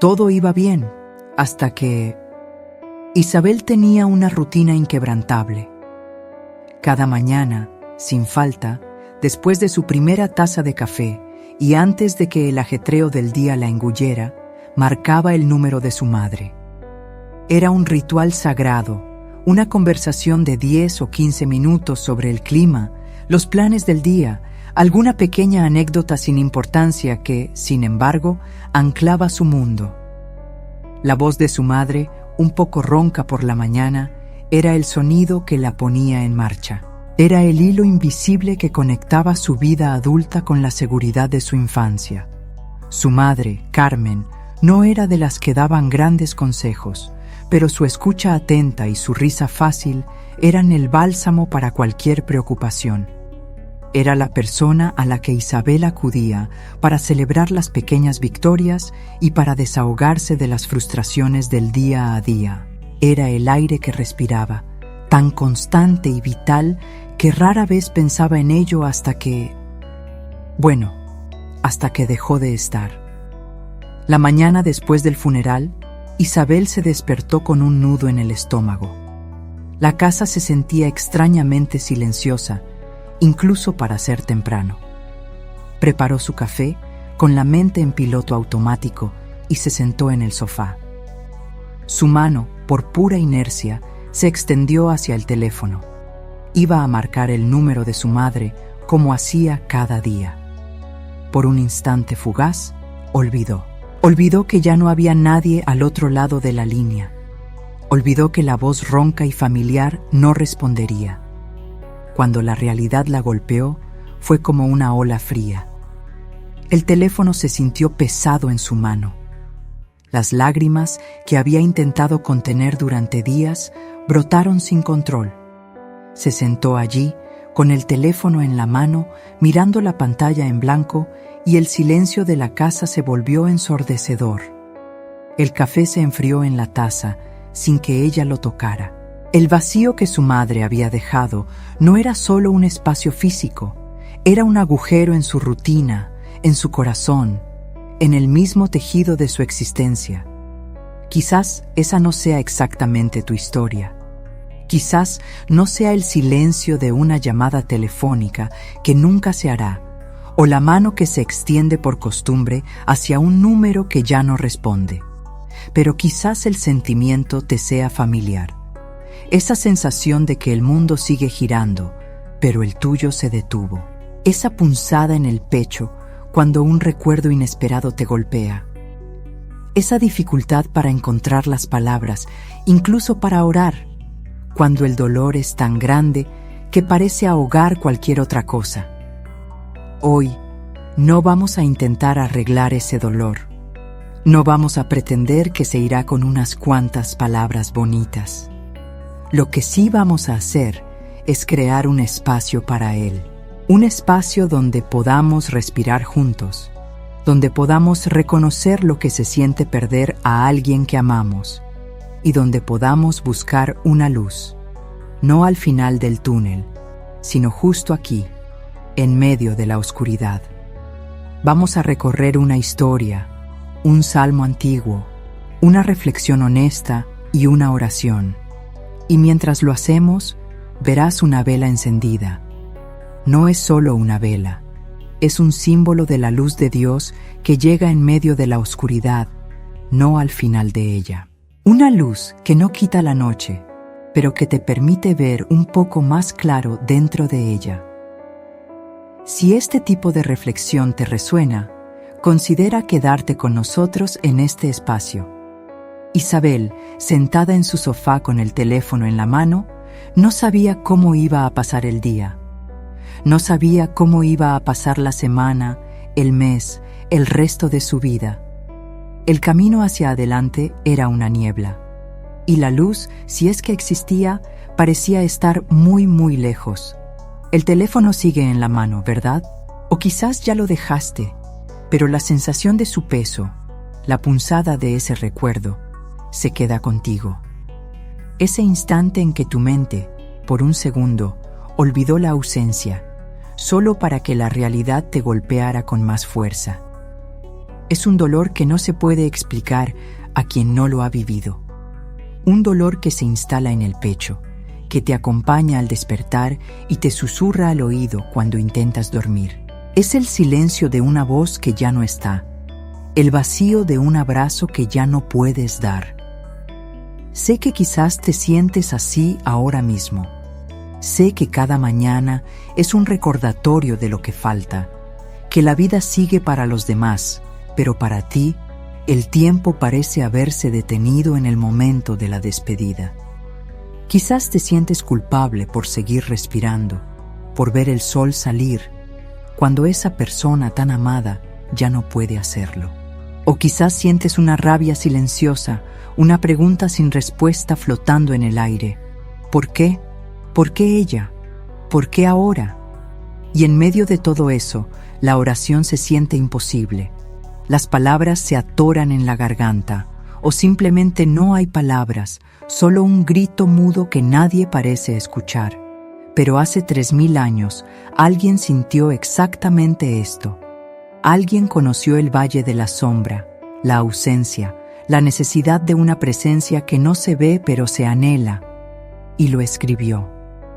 Todo iba bien, hasta que Isabel tenía una rutina inquebrantable. Cada mañana, sin falta, después de su primera taza de café y antes de que el ajetreo del día la engullera, marcaba el número de su madre. Era un ritual sagrado, una conversación de 10 o 15 minutos sobre el clima, los planes del día, alguna pequeña anécdota sin importancia que, sin embargo, anclaba su mundo. La voz de su madre, un poco ronca por la mañana, era el sonido que la ponía en marcha. Era el hilo invisible que conectaba su vida adulta con la seguridad de su infancia. Su madre, Carmen, no era de las que daban grandes consejos, pero su escucha atenta y su risa fácil eran el bálsamo para cualquier preocupación. Era la persona a la que Isabel acudía para celebrar las pequeñas victorias y para desahogarse de las frustraciones del día a día. Era el aire que respiraba, tan constante y vital que rara vez pensaba en ello hasta que dejó de estar. La mañana después del funeral, Isabel se despertó con un nudo en el estómago. La casa se sentía extrañamente silenciosa, incluso para ser temprano. Preparó su café con la mente en piloto automático y se sentó en el sofá. Su mano, por pura inercia, se extendió hacia el teléfono. Iba a marcar el número de su madre como hacía cada día. Por un instante fugaz, olvidó. Olvidó que ya no había nadie al otro lado de la línea. Olvidó que la voz ronca y familiar no respondería. Cuando la realidad la golpeó, fue como una ola fría. El teléfono se sintió pesado en su mano. Las lágrimas que había intentado contener durante días brotaron sin control. Se sentó allí, con el teléfono en la mano, mirando la pantalla en blanco, y el silencio de la casa se volvió ensordecedor. El café se enfrió en la taza, sin que ella lo tocara. El vacío que su madre había dejado no era solo un espacio físico, era un agujero en su rutina, en su corazón, en el mismo tejido de su existencia. Quizás esa no sea exactamente tu historia. Quizás no sea el silencio de una llamada telefónica que nunca se hará, o la mano que se extiende por costumbre hacia un número que ya no responde. Pero quizás el sentimiento te sea familiar. Esa sensación de que el mundo sigue girando, pero el tuyo se detuvo. Esa punzada en el pecho cuando un recuerdo inesperado te golpea. Esa dificultad para encontrar las palabras, incluso para orar, cuando el dolor es tan grande que parece ahogar cualquier otra cosa. Hoy no vamos a intentar arreglar ese dolor. No vamos a pretender que se irá con unas cuantas palabras bonitas. Lo que sí vamos a hacer es crear un espacio para él. Un espacio donde podamos respirar juntos, donde podamos reconocer lo que se siente perder a alguien que amamos y donde podamos buscar una luz, no al final del túnel, sino justo aquí, en medio de la oscuridad. Vamos a recorrer una historia, un salmo antiguo, una reflexión honesta y una oración. Y mientras lo hacemos, verás una vela encendida. No es solo una vela, es un símbolo de la luz de Dios que llega en medio de la oscuridad, no al final de ella. Una luz que no quita la noche, pero que te permite ver un poco más claro dentro de ella. Si este tipo de reflexión te resuena, considera quedarte con nosotros en este espacio. Isabel, sentada en su sofá con el teléfono en la mano, no sabía cómo iba a pasar el día. No sabía cómo iba a pasar la semana, el mes, el resto de su vida. El camino hacia adelante era una niebla. Y la luz, si es que existía, parecía estar muy, muy lejos. El teléfono sigue en la mano, ¿verdad? O quizás ya lo dejaste, pero la sensación de su peso, la punzada de ese recuerdo, se queda contigo. Ese instante en que tu mente, por un segundo, olvidó la ausencia, solo para que la realidad te golpeara con más fuerza. Es un dolor que no se puede explicar a quien no lo ha vivido. Un dolor que se instala en el pecho, que te acompaña al despertar y te susurra al oído cuando intentas dormir. Es el silencio de una voz que ya no está, el vacío de un abrazo que ya no puedes dar. Sé que quizás te sientes así ahora mismo. Sé que cada mañana es un recordatorio de lo que falta, que la vida sigue para los demás, pero para ti, el tiempo parece haberse detenido en el momento de la despedida. Quizás te sientes culpable por seguir respirando, por ver el sol salir, cuando esa persona tan amada ya no puede hacerlo. O quizás sientes una rabia silenciosa, una pregunta sin respuesta flotando en el aire. ¿Por qué? ¿Por qué ella? ¿Por qué ahora? Y en medio de todo eso, la oración se siente imposible. Las palabras se atoran en la garganta, o simplemente no hay palabras, solo un grito mudo que nadie parece escuchar. Pero hace 3000 años, alguien sintió exactamente esto. Alguien conoció el valle de la sombra, la ausencia, la necesidad de una presencia que no se ve pero se anhela, y lo escribió.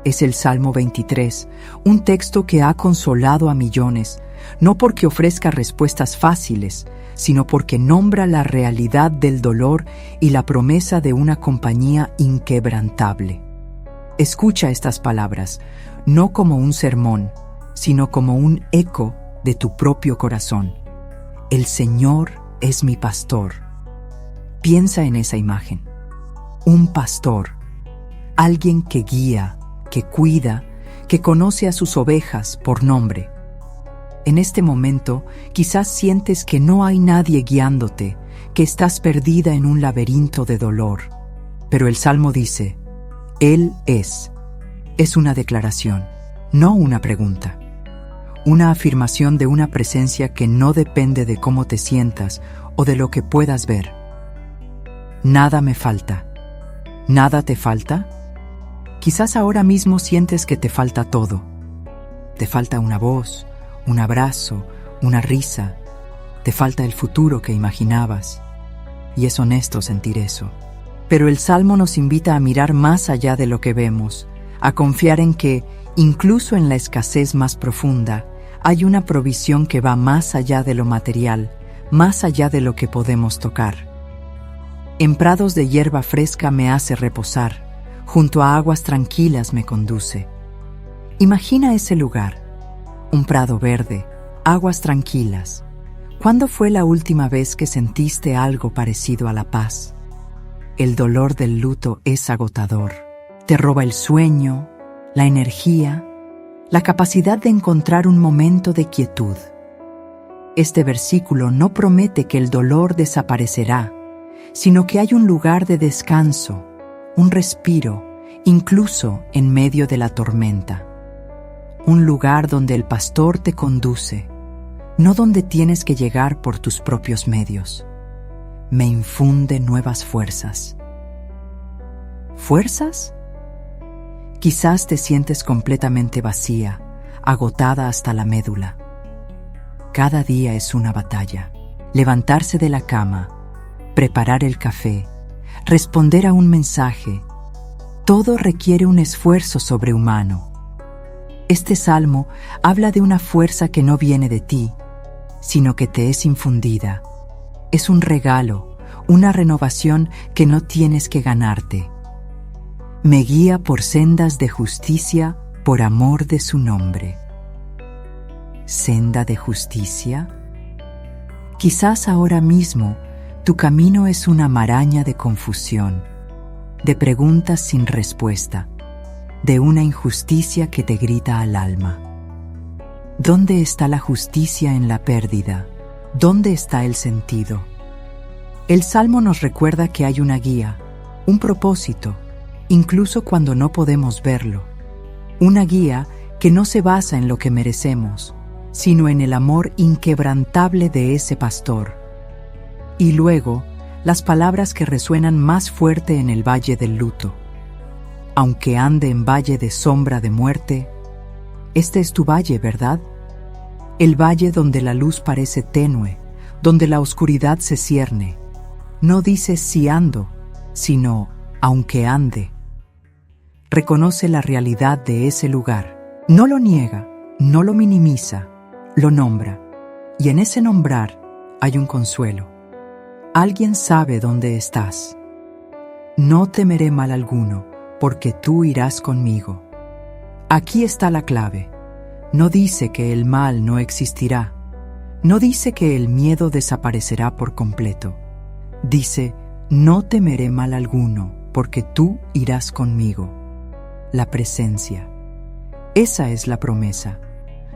Es el Salmo 23, un texto que ha consolado a millones, no porque ofrezca respuestas fáciles, sino porque nombra la realidad del dolor y la promesa de una compañía inquebrantable. Escucha estas palabras, no como un sermón, sino como un eco de tu propio corazón. El Señor es mi pastor. Piensa en esa imagen. Un pastor, alguien que guía, que cuida, que conoce a sus ovejas por nombre. En este momento, quizás sientes que no hay nadie guiándote, que estás perdida en un laberinto de dolor. Pero el Salmo dice, Él es. Es una declaración, no una pregunta. Una afirmación de una presencia que no depende de cómo te sientas o de lo que puedas ver. Nada me falta. ¿Nada te falta? Quizás ahora mismo sientes que te falta todo. Te falta una voz, un abrazo, una risa. Te falta el futuro que imaginabas. Y es honesto sentir eso. Pero el Salmo nos invita a mirar más allá de lo que vemos, a confiar en que, incluso en la escasez más profunda, hay una provisión que va más allá de lo material, más allá de lo que podemos tocar. En prados de hierba fresca me hace reposar, junto a aguas tranquilas me conduce. Imagina ese lugar, un prado verde, aguas tranquilas. ¿Cuándo fue la última vez que sentiste algo parecido a la paz? El dolor del luto es agotador. Te roba el sueño, la energía, la capacidad de encontrar un momento de quietud. Este versículo no promete que el dolor desaparecerá, sino que hay un lugar de descanso, un respiro, incluso en medio de la tormenta. Un lugar donde el pastor te conduce, no donde tienes que llegar por tus propios medios. Me infunde nuevas fuerzas. ¿Fuerzas? Quizás te sientes completamente vacía, agotada hasta la médula. Cada día es una batalla. Levantarse de la cama, preparar el café, responder a un mensaje, todo requiere un esfuerzo sobrehumano. Este salmo habla de una fuerza que no viene de ti, sino que te es infundida. Es un regalo, una renovación que no tienes que ganarte. Me guía por sendas de justicia por amor de su nombre. ¿Senda de justicia? Quizás ahora mismo tu camino es una maraña de confusión, de preguntas sin respuesta, de una injusticia que te grita al alma. ¿Dónde está la justicia en la pérdida? ¿Dónde está el sentido? El Salmo nos recuerda que hay una guía, un propósito, incluso cuando no podemos verlo. Una guía que no se basa en lo que merecemos, sino en el amor inquebrantable de ese pastor. Y luego, las palabras que resuenan más fuerte en el valle del luto. Aunque ande en valle de sombra de muerte, este es tu valle, ¿verdad? El valle donde la luz parece tenue, donde la oscuridad se cierne. No dice si ando, sino aunque ande. Reconoce la realidad de ese lugar. No lo niega, no lo minimiza, lo nombra. Y en ese nombrar hay un consuelo. Alguien sabe dónde estás. No temeré mal alguno, porque tú irás conmigo. Aquí está la clave. No dice que el mal no existirá. No dice que el miedo desaparecerá por completo. Dice, no temeré mal alguno, porque tú irás conmigo. La presencia. Esa es la promesa.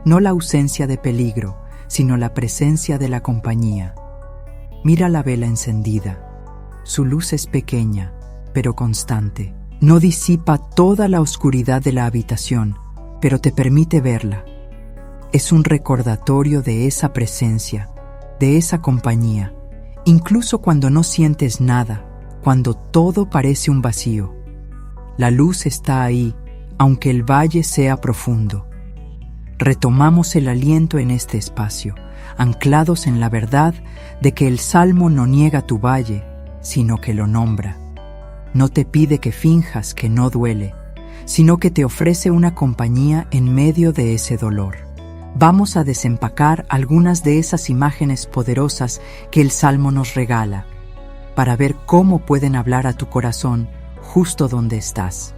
No la ausencia de peligro, sino la presencia de la compañía. Mira la vela encendida. Su luz es pequeña, pero constante. No disipa toda la oscuridad de la habitación, pero te permite verla. Es un recordatorio de esa presencia, de esa compañía, incluso cuando no sientes nada, cuando todo parece un vacío. La luz está ahí, aunque el valle sea profundo. Retomamos el aliento en este espacio, anclados en la verdad de que el Salmo no niega tu valle, sino que lo nombra. No te pide que finjas que no duele, sino que te ofrece una compañía en medio de ese dolor. Vamos a desempacar algunas de esas imágenes poderosas que el Salmo nos regala, para ver cómo pueden hablar a tu corazón justo donde estás.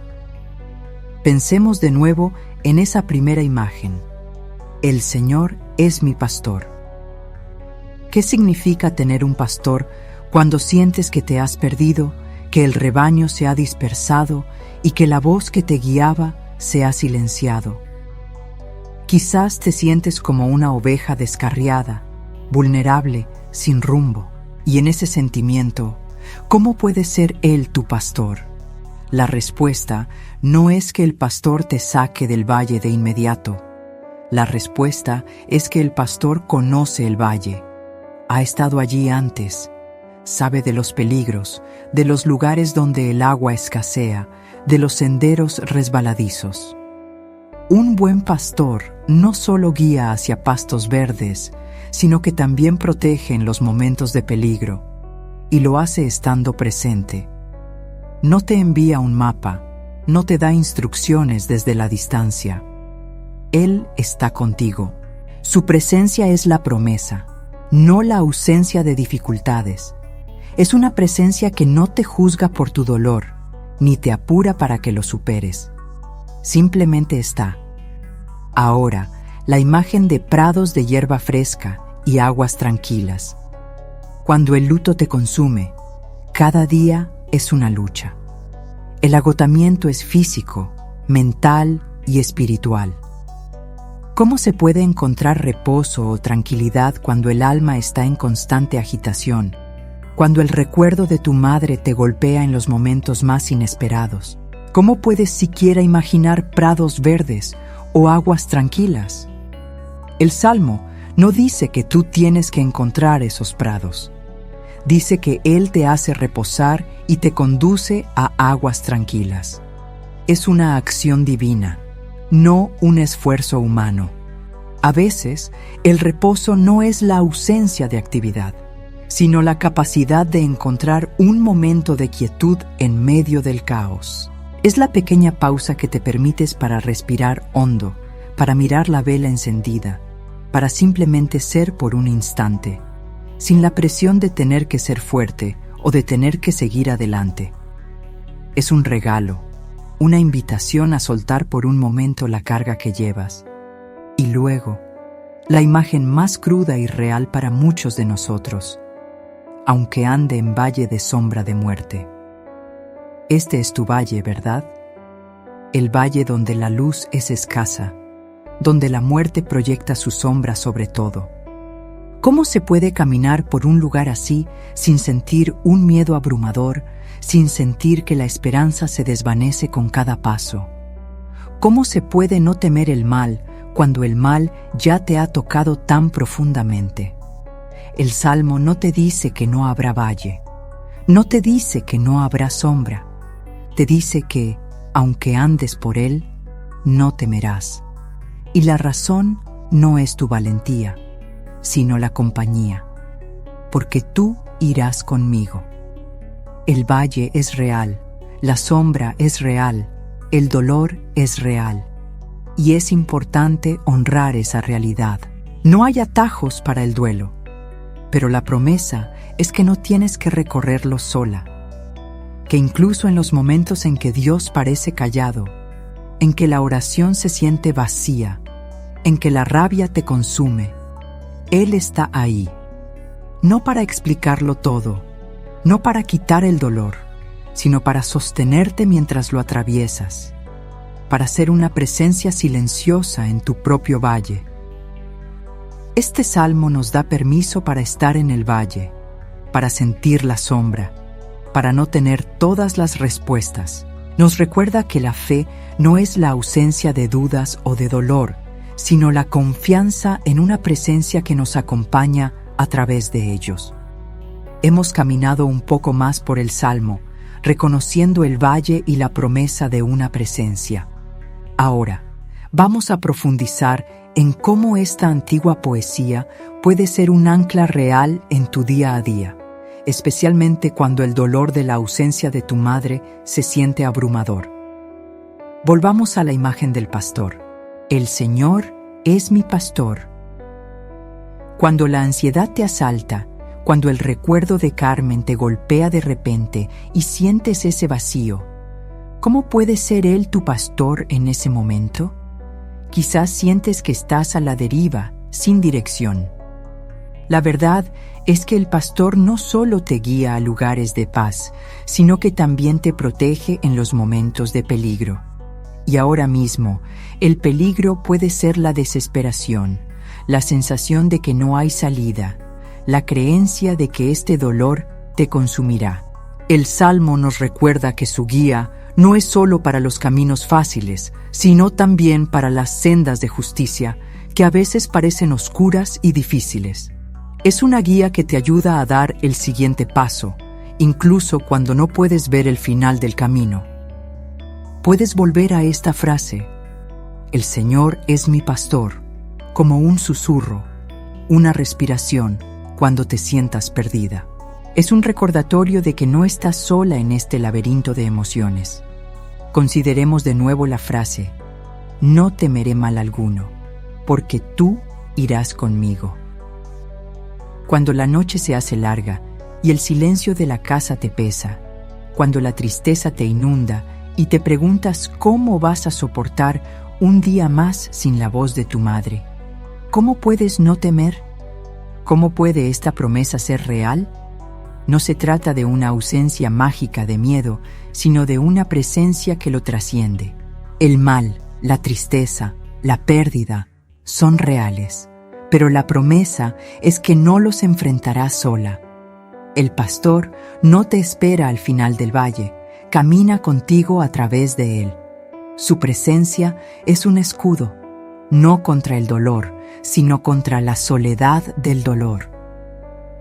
Pensemos de nuevo en esa primera imagen. El Señor es mi pastor. ¿Qué significa tener un pastor cuando sientes que te has perdido, que el rebaño se ha dispersado y que la voz que te guiaba se ha silenciado? Quizás te sientes como una oveja descarriada, vulnerable, sin rumbo. Y en ese sentimiento, ¿cómo puede ser Él tu pastor? La respuesta no es que el pastor te saque del valle de inmediato. La respuesta es que el pastor conoce el valle. Ha estado allí antes. Sabe de los peligros, de los lugares donde el agua escasea, de los senderos resbaladizos. Un buen pastor no solo guía hacia pastos verdes, sino que también protege en los momentos de peligro, y lo hace estando presente. No te envía un mapa, no te da instrucciones desde la distancia. Él está contigo. Su presencia es la promesa, no la ausencia de dificultades. Es una presencia que no te juzga por tu dolor, ni te apura para que lo superes. Simplemente está. Ahora, la imagen de prados de hierba fresca y aguas tranquilas. Cuando el luto te consume, cada día es una lucha. El agotamiento es físico, mental y espiritual. ¿Cómo se puede encontrar reposo o tranquilidad cuando el alma está en constante agitación? Cuando el recuerdo de tu madre te golpea en los momentos más inesperados. ¿Cómo puedes siquiera imaginar prados verdes o aguas tranquilas? El Salmo no dice que tú tienes que encontrar esos prados. Dice que Él te hace reposar y te conduce a aguas tranquilas. Es una acción divina, no un esfuerzo humano. A veces, el reposo no es la ausencia de actividad, sino la capacidad de encontrar un momento de quietud en medio del caos. Es la pequeña pausa que te permites para respirar hondo, para mirar la vela encendida, para simplemente ser por un instante, sin la presión de tener que ser fuerte o de tener que seguir adelante. Es un regalo, una invitación a soltar por un momento la carga que llevas. Y luego, la imagen más cruda y real para muchos de nosotros, aunque ande en valle de sombra de muerte. Este es tu valle, ¿verdad? El valle donde la luz es escasa, donde la muerte proyecta su sombra sobre todo. ¿Cómo se puede caminar por un lugar así sin sentir un miedo abrumador, sin sentir que la esperanza se desvanece con cada paso? ¿Cómo se puede no temer el mal cuando el mal ya te ha tocado tan profundamente? El Salmo no te dice que no habrá valle, no te dice que no habrá sombra, te dice que, aunque andes por él, no temerás. Y la razón no es tu valentía, sino la compañía. porque tú irás conmigo. El valle es real, la sombra es real, el dolor es real. Y es importante honrar esa realidad. No hay atajos para el duelo, pero la promesa es que no tienes que recorrerlo sola, que incluso en los momentos en que Dios parece callado, en que la oración se siente vacía, en que la rabia te consume, Él está ahí, no para explicarlo todo, no para quitar el dolor, sino para sostenerte mientras lo atraviesas, para ser una presencia silenciosa en tu propio valle. Este salmo nos da permiso para estar en el valle, para sentir la sombra, para no tener todas las respuestas. Nos recuerda que la fe no es la ausencia de dudas o de dolor, sino la confianza en una presencia que nos acompaña a través de ellos. Hemos caminado un poco más por el salmo, reconociendo el valle y la promesa de una presencia. Ahora, vamos a profundizar en cómo esta antigua poesía puede ser un ancla real en tu día a día, especialmente cuando el dolor de la ausencia de tu madre se siente abrumador. Volvamos a la imagen del pastor. El Señor es mi pastor. Cuando la ansiedad te asalta, cuando el recuerdo de Carmen te golpea de repente y sientes ese vacío, ¿cómo puede ser Él tu pastor en ese momento? Quizás sientes que estás a la deriva, sin dirección. La verdad es que el pastor no solo te guía a lugares de paz, sino que también te protege en los momentos de peligro. Y ahora mismo, el peligro puede ser la desesperación, la sensación de que no hay salida, la creencia de que este dolor te consumirá. El Salmo nos recuerda que su guía no es solo para los caminos fáciles, sino también para las sendas de justicia, que a veces parecen oscuras y difíciles. Es una guía que te ayuda a dar el siguiente paso, incluso cuando no puedes ver el final del camino. Puedes volver a esta frase: el Señor es mi pastor, como un susurro, una respiración cuando te sientas perdida. Es un recordatorio de que no estás sola en este laberinto de emociones. Consideremos de nuevo la frase: no temeré mal alguno, porque tú irás conmigo. Cuando la noche se hace larga y el silencio de la casa te pesa, cuando la tristeza te inunda y te preguntas cómo vas a soportar un día más sin la voz de tu madre, ¿cómo puedes no temer? ¿Cómo puede esta promesa ser real? No se trata de una ausencia mágica de miedo, sino de una presencia que lo trasciende. El mal, la tristeza, la pérdida son reales, pero la promesa es que no los enfrentarás sola. El pastor no te espera al final del valle, camina contigo a través de él. Su presencia es un escudo, no contra el dolor, sino contra la soledad del dolor.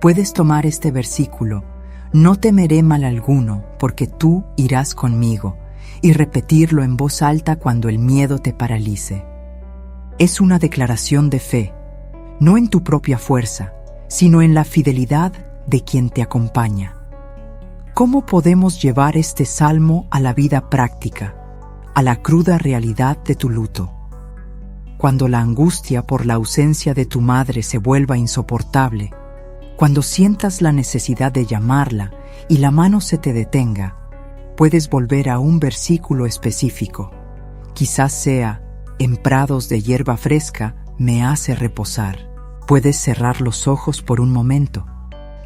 Puedes tomar este versículo: no temeré mal alguno, porque tú irás conmigo, y repetirlo en voz alta cuando el miedo te paralice. Es una declaración de fe, no en tu propia fuerza, sino en la fidelidad de quien te acompaña. ¿Cómo podemos llevar este salmo a la vida práctica, a la cruda realidad de tu luto? Cuando la angustia por la ausencia de tu madre se vuelva insoportable, cuando sientas la necesidad de llamarla y la mano se te detenga, puedes volver a un versículo específico. Quizás sea: en prados de hierba fresca me hace reposar. Puedes cerrar los ojos por un momento,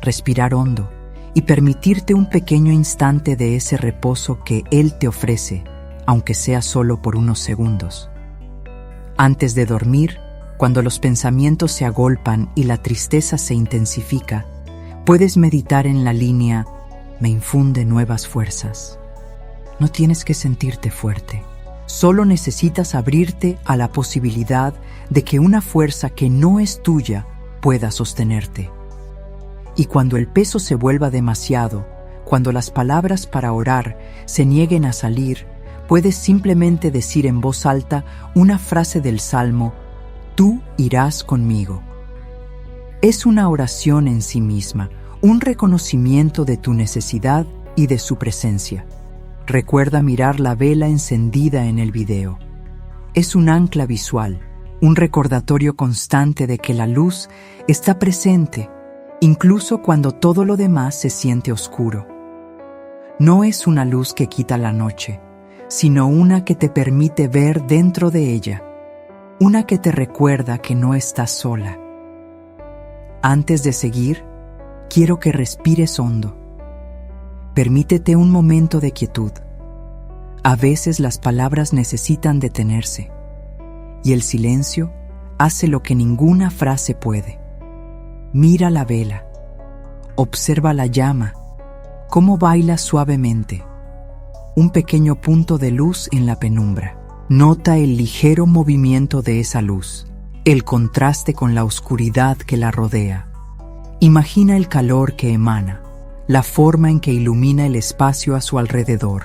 respirar hondo y permitirte un pequeño instante de ese reposo que Él te ofrece, aunque sea solo por unos segundos. Antes de dormir, cuando los pensamientos se agolpan y la tristeza se intensifica, puedes meditar en la línea: me infunde nuevas fuerzas. No tienes que sentirte fuerte, solo necesitas abrirte a la posibilidad de que una fuerza que no es tuya pueda sostenerte. Y cuando el peso se vuelva demasiado, cuando las palabras para orar se nieguen a salir, puedes simplemente decir en voz alta una frase del Salmo: tú irás conmigo. Es una oración en sí misma, un reconocimiento de tu necesidad y de su presencia. Recuerda mirar la vela encendida en el video. Es un ancla visual, un recordatorio constante de que la luz está presente, incluso cuando todo lo demás se siente oscuro. No es una luz que quita la noche, sino una que te permite ver dentro de ella, una que te recuerda que no estás sola. Antes de seguir, quiero que respires hondo. Permítete un momento de quietud. A veces las palabras necesitan detenerse, y el silencio hace lo que ninguna frase puede. Mira la vela, observa la llama, cómo baila suavemente, un pequeño punto de luz en la penumbra. Nota el ligero movimiento de esa luz, el contraste con la oscuridad que la rodea. Imagina el calor que emana, la forma en que ilumina el espacio a su alrededor.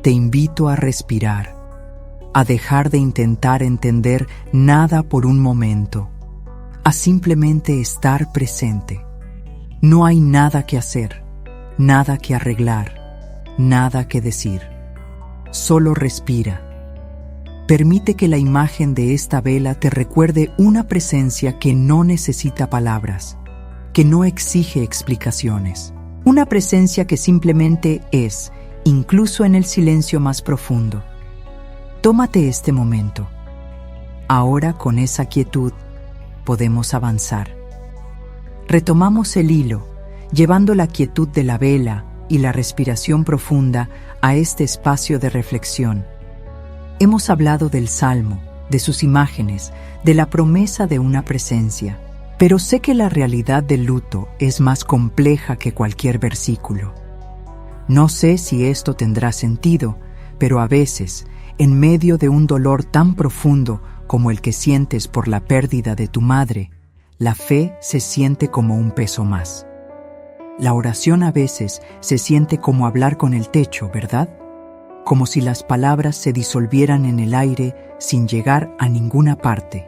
Te invito a respirar, a dejar de intentar entender nada por un momento, a simplemente estar presente. No hay nada que hacer, nada que arreglar, nada que decir. Solo respira. Permite que la imagen de esta vela te recuerde una presencia que no necesita palabras, que no exige explicaciones. Una presencia que simplemente es, incluso en el silencio más profundo. Tómate este momento. Ahora, con esa quietud, podemos avanzar. Retomamos el hilo, llevando la quietud de la vela y la respiración profunda a este espacio de reflexión. Hemos hablado del Salmo, de sus imágenes, de la promesa de una presencia, pero sé que la realidad del luto es más compleja que cualquier versículo. No sé si esto tendrá sentido, pero a veces, en medio de un dolor tan profundo como el que sientes por la pérdida de tu madre, la fe se siente como un peso más. La oración a veces se siente como hablar con el techo, ¿verdad? Como si las palabras se disolvieran en el aire sin llegar a ninguna parte.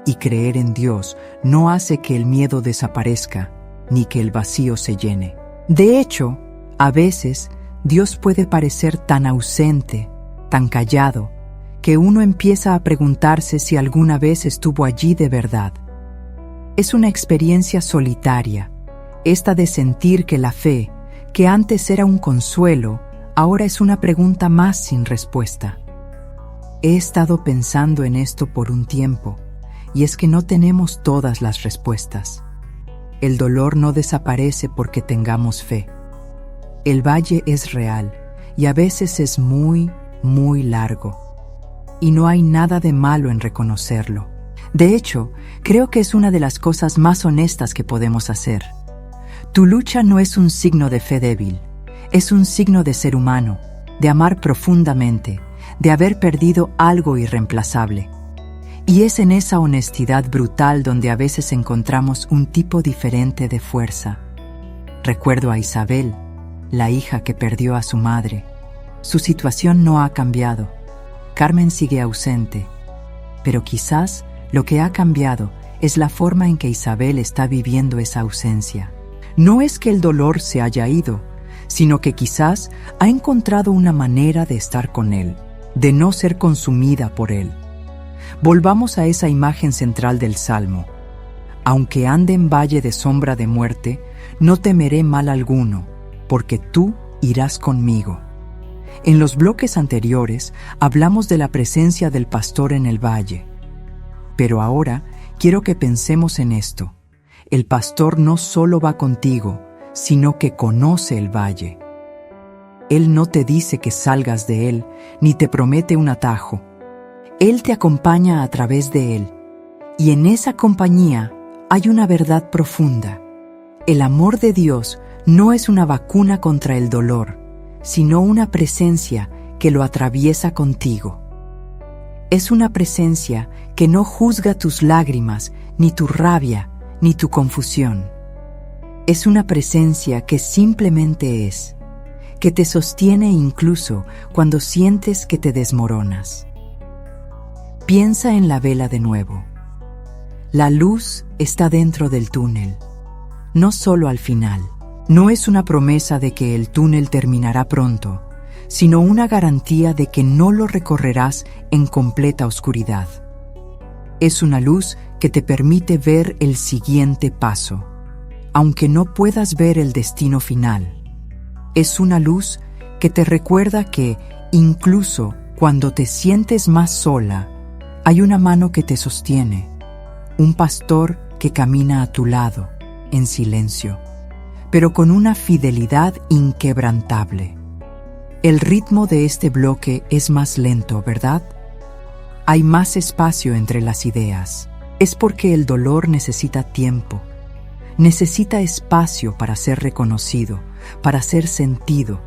Y creer en Dios no hace que el miedo desaparezca, ni que el vacío se llene. De hecho, a veces Dios puede parecer tan ausente, tan callado, que uno empieza a preguntarse si alguna vez estuvo allí de verdad. Es una experiencia solitaria, esta de sentir que la fe, que antes era un consuelo, ahora es una pregunta más sin respuesta. He estado pensando en esto por un tiempo, y es que no tenemos todas las respuestas. El dolor no desaparece porque tengamos fe. El valle es real, y a veces es muy, muy largo. Y no hay nada de malo en reconocerlo. De hecho, creo que es una de las cosas más honestas que podemos hacer. Tu lucha no es un signo de fe débil. Es un signo de ser humano, de amar profundamente, de haber perdido algo irreemplazable. Y es en esa honestidad brutal donde a veces encontramos un tipo diferente de fuerza. Recuerdo a Isabel, la hija que perdió a su madre. Su situación no ha cambiado. Carmen sigue ausente. Pero quizás lo que ha cambiado es la forma en que Isabel está viviendo esa ausencia. No es que el dolor se haya ido, sino que quizás ha encontrado una manera de estar con él, de no ser consumida por él. Volvamos a esa imagen central del Salmo. Aunque ande en valle de sombra de muerte, no temeré mal alguno, porque tú irás conmigo. En los bloques anteriores hablamos de la presencia del pastor en el valle. Pero ahora quiero que pensemos en esto. El pastor no solo va contigo, sino que conoce el valle. Él no te dice que salgas de él, ni te promete un atajo. Él te acompaña a través de él, y en esa compañía hay una verdad profunda. El amor de Dios no es una vacuna contra el dolor, sino una presencia que lo atraviesa contigo. Es una presencia que no juzga tus lágrimas, ni tu rabia, ni tu confusión. Es una presencia que simplemente es, que te sostiene incluso cuando sientes que te desmoronas. Piensa en la vela de nuevo. La luz está dentro del túnel, no solo al final. No es una promesa de que el túnel terminará pronto, sino una garantía de que no lo recorrerás en completa oscuridad. Es una luz que te permite ver el siguiente paso, aunque no puedas ver el destino final. Es una luz que te recuerda que, incluso cuando te sientes más sola, hay una mano que te sostiene, un pastor que camina a tu lado, en silencio, pero con una fidelidad inquebrantable. El ritmo de este bloque es más lento, ¿verdad? Hay más espacio entre las ideas. Es porque el dolor necesita tiempo, necesita espacio para ser reconocido, para ser sentido.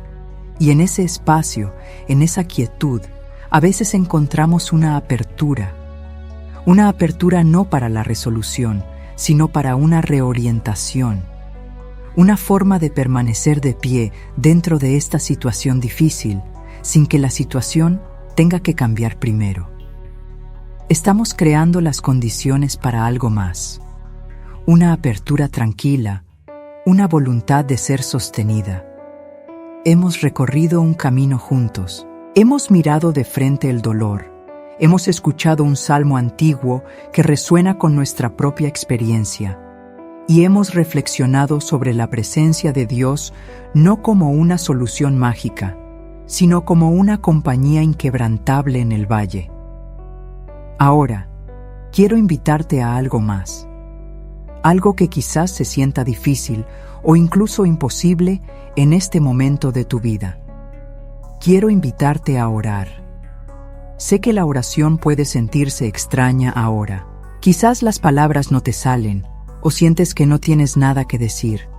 Y en ese espacio, en esa quietud, a veces encontramos una apertura no para la resolución, sino para una reorientación, una forma de permanecer de pie dentro de esta situación difícil, sin que la situación tenga que cambiar primero. Estamos creando las condiciones para algo más, una apertura tranquila, una voluntad de ser sostenida. Hemos recorrido un camino juntos, hemos mirado de frente el dolor, hemos escuchado un salmo antiguo que resuena con nuestra propia experiencia y hemos reflexionado sobre la presencia de Dios no como una solución mágica, sino como una compañía inquebrantable en el valle. Ahora, quiero invitarte a algo más, algo que quizás se sienta difícil o incluso imposible en este momento de tu vida. Quiero invitarte a orar. Sé que la oración puede sentirse extraña ahora. Quizás las palabras no te salen o sientes que no tienes nada que decir.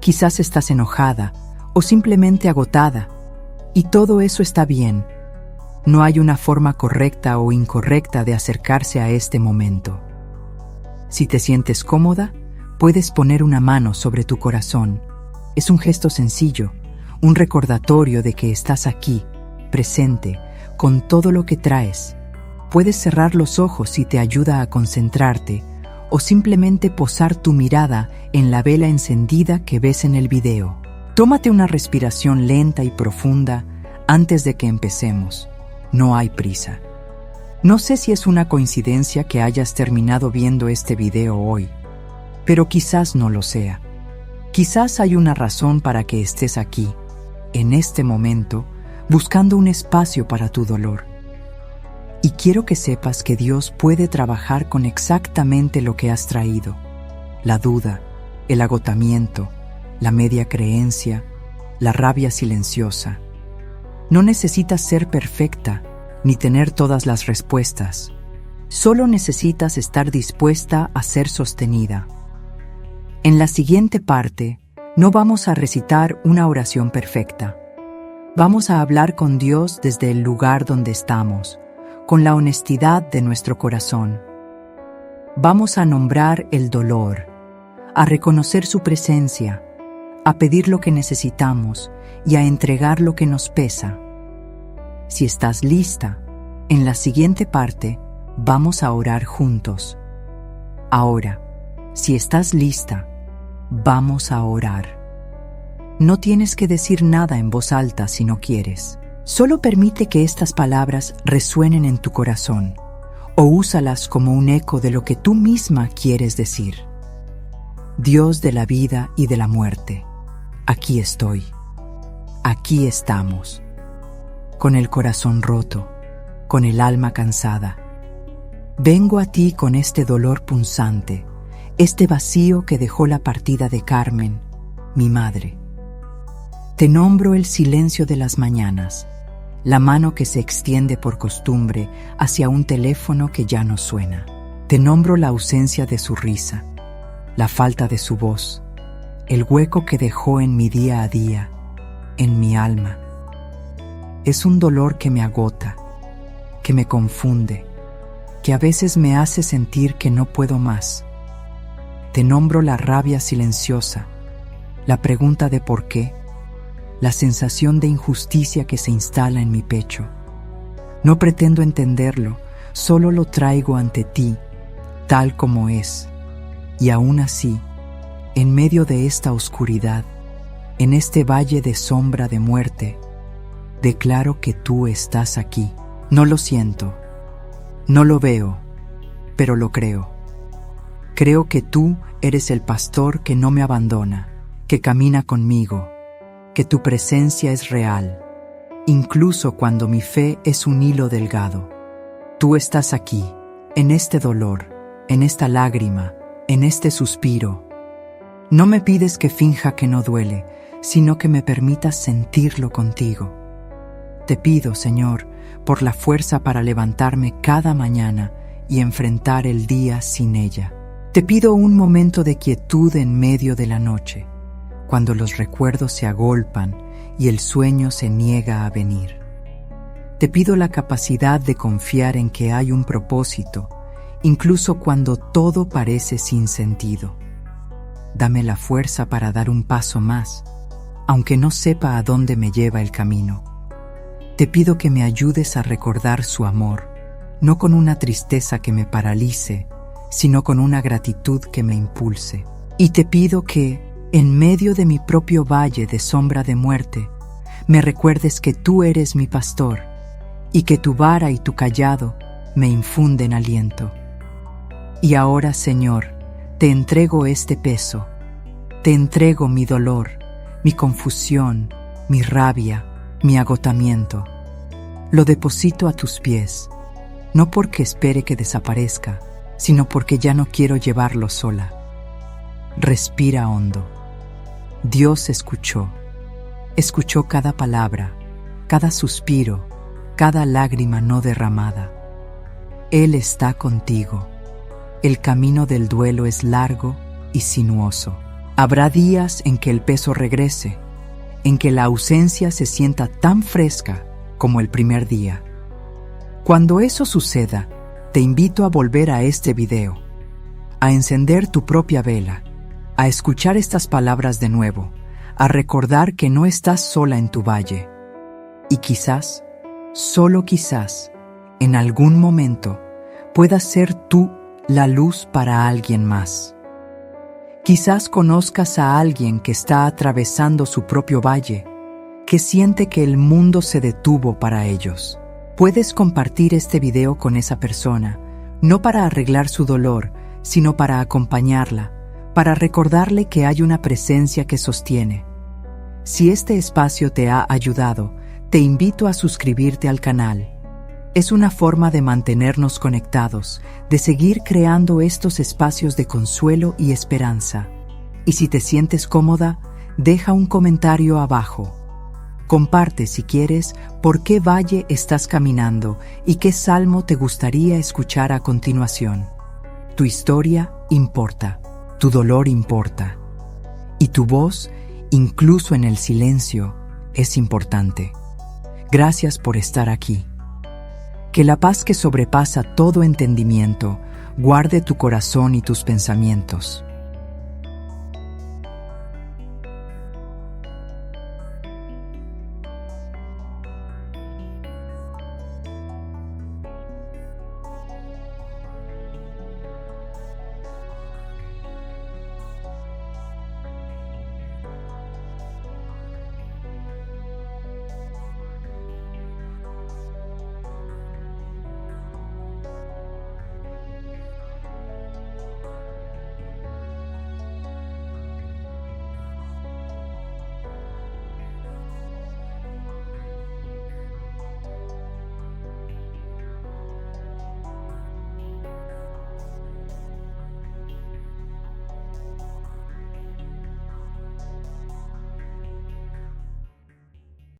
Quizás estás enojada o simplemente agotada, y todo eso está bien. No hay una forma correcta o incorrecta de acercarse a este momento. Si te sientes cómoda, puedes poner una mano sobre tu corazón. Es un gesto sencillo, un recordatorio de que estás aquí, presente, con todo lo que traes. Puedes cerrar los ojos si te ayuda a concentrarte, o simplemente posar tu mirada en la vela encendida que ves en el video. Tómate una respiración lenta y profunda antes de que empecemos. No hay prisa. No sé si es una coincidencia que hayas terminado viendo este video hoy, pero quizás no lo sea. Quizás hay una razón para que estés aquí, en este momento, buscando un espacio para tu dolor. Y quiero que sepas que Dios puede trabajar con exactamente lo que has traído: la duda, el agotamiento, la media creencia, la rabia silenciosa. No necesitas ser perfecta ni tener todas las respuestas. Solo necesitas estar dispuesta a ser sostenida. En la siguiente parte, no vamos a recitar una oración perfecta. Vamos a hablar con Dios desde el lugar donde estamos, con la honestidad de nuestro corazón. Vamos a nombrar el dolor, a reconocer su presencia, a pedir lo que necesitamos y a entregar lo que nos pesa. Si estás lista, en la siguiente parte vamos a orar juntos. Ahora, si estás lista, vamos a orar. No tienes que decir nada en voz alta si no quieres. Solo permite que estas palabras resuenen en tu corazón, o úsalas como un eco de lo que tú misma quieres decir. Dios de la vida y de la muerte, aquí estoy. Aquí estamos. Con el corazón roto, con el alma cansada. Vengo a ti con este dolor punzante, este vacío que dejó la partida de Carmen, mi madre. Te nombro el silencio de las mañanas, la mano que se extiende por costumbre hacia un teléfono que ya no suena. Te nombro la ausencia de su risa, la falta de su voz, el hueco que dejó en mi día a día, en mi alma. Es un dolor que me agota, que me confunde, que a veces me hace sentir que no puedo más. Te nombro la rabia silenciosa, la pregunta de por qué, la sensación de injusticia que se instala en mi pecho. No pretendo entenderlo, solo lo traigo ante ti, tal como es. Y aún así, en medio de esta oscuridad, en este valle de sombra de muerte, declaro que tú estás aquí. No lo siento, no lo veo, pero lo creo. Creo que tú eres el pastor que no me abandona, que camina conmigo, que tu presencia es real, incluso cuando mi fe es un hilo delgado. Tú estás aquí, en este dolor, en esta lágrima, en este suspiro. No me pides que finja que no duele, sino que me permitas sentirlo contigo. Te pido, Señor, por la fuerza para levantarme cada mañana y enfrentar el día sin ella. Te pido un momento de quietud en medio de la noche, cuando los recuerdos se agolpan y el sueño se niega a venir. Te pido la capacidad de confiar en que hay un propósito, incluso cuando todo parece sin sentido. Dame la fuerza para dar un paso más, aunque no sepa a dónde me lleva el camino. Te pido que me ayudes a recordar su amor, no con una tristeza que me paralice, sino con una gratitud que me impulse. Y te pido que, en medio de mi propio valle de sombra de muerte, me recuerdes que tú eres mi pastor y que tu vara y tu cayado me infunden aliento. Y ahora, Señor, te entrego este peso, te entrego mi dolor, mi confusión, mi rabia, mi agotamiento. Lo deposito a tus pies, no porque espere que desaparezca, sino porque ya no quiero llevarlo sola. Respira hondo. Dios escuchó cada palabra, cada suspiro, cada lágrima no derramada. Él está contigo. El camino del duelo es largo y sinuoso. Habrá días en que el peso regrese, en que la ausencia se sienta tan fresca como el primer día. Cuando eso suceda, te invito a volver a este video, a encender tu propia vela, a escuchar estas palabras de nuevo, a recordar que no estás sola en tu valle. Y quizás, solo quizás, en algún momento, puedas ser tú la luz para alguien más. Quizás conozcas a alguien que está atravesando su propio valle, que siente que el mundo se detuvo para ellos. Puedes compartir este video con esa persona, no para arreglar su dolor, sino para acompañarla, para recordarle que hay una presencia que sostiene. Si este espacio te ha ayudado, te invito a suscribirte al canal. Es una forma de mantenernos conectados, de seguir creando estos espacios de consuelo y esperanza. Y si te sientes cómoda, deja un comentario abajo. Comparte, si quieres, por qué valle estás caminando y qué salmo te gustaría escuchar a continuación. Tu historia importa, tu dolor importa, y tu voz, incluso en el silencio, es importante. Gracias por estar aquí. Que la paz que sobrepasa todo entendimiento guarde tu corazón y tus pensamientos.